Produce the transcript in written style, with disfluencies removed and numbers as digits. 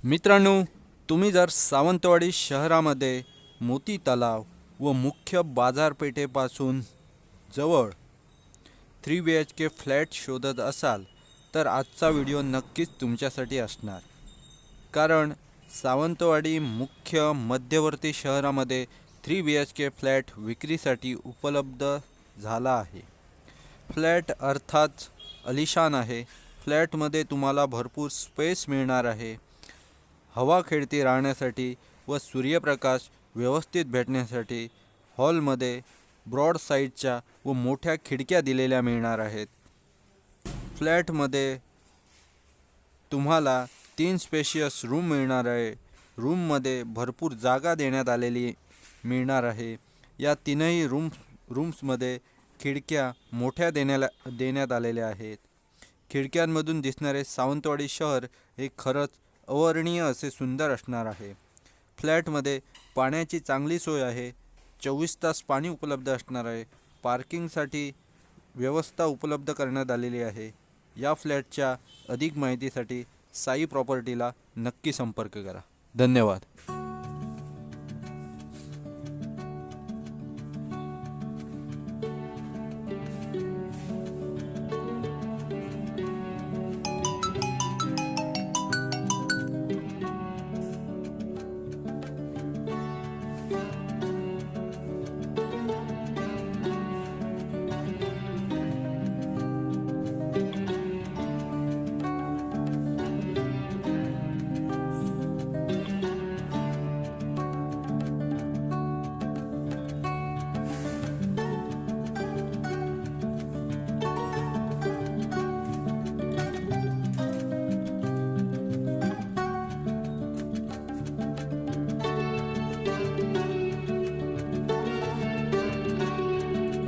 मित्रांनो, तुम्ही जर सावंतवाडी शहरामध्ये मोती तलाव व मुख्य बाजारपेठेपासून जवळ 3 BHK फ्लॅट शोधत असाल तर आजचा व्हिडिओ नक्कीच तुमच्यासाठी असणार. कारण सावंतवाडी मुख्य मध्यवर्ती शहरामध्ये 3 BHK फ्लॅट विक्रीसाठी उपलब्ध झाला आहे. फ्लॅट अर्थात अलिशान आहे. फ्लॅटमध्ये तुम्हाला भरपूर स्पेस मिळणार आहे. हवा खेळती राहण्यासाठी व सूर्यप्रकाश व्यवस्थित भेटण्यासाठी हॉलमध्ये ब्रॉड साईडच्या व मोठ्या खिडक्या दिलेल्या मिळणार आहेत. फ्लॅटमध्ये तुम्हाला 3 स्पेशियस रूम मिळणार आहे. रूममध्ये भरपूर जागा देण्यात आलेली मिळणार आहे. या तीनही रूम्समध्ये खिडक्या मोठ्या देण्यात आलेल्या आहेत. खिडक्यांमधून दिसणारे सावंतवाडी शहर हे खरंच अवर्णनीय असे सुंदर असणार आहे. फ्लॅटमध्ये पाण्याची चांगली सोय आहे. 24 तास पाणी उपलब्ध असणार आहे. पार्किंगसाठी व्यवस्था उपलब्ध करण्यात आलेली आहे. या फ्लॅटच्या अधिक माहितीसाठी साई प्रॉपर्टीला नक्की संपर्क करा. धन्यवाद.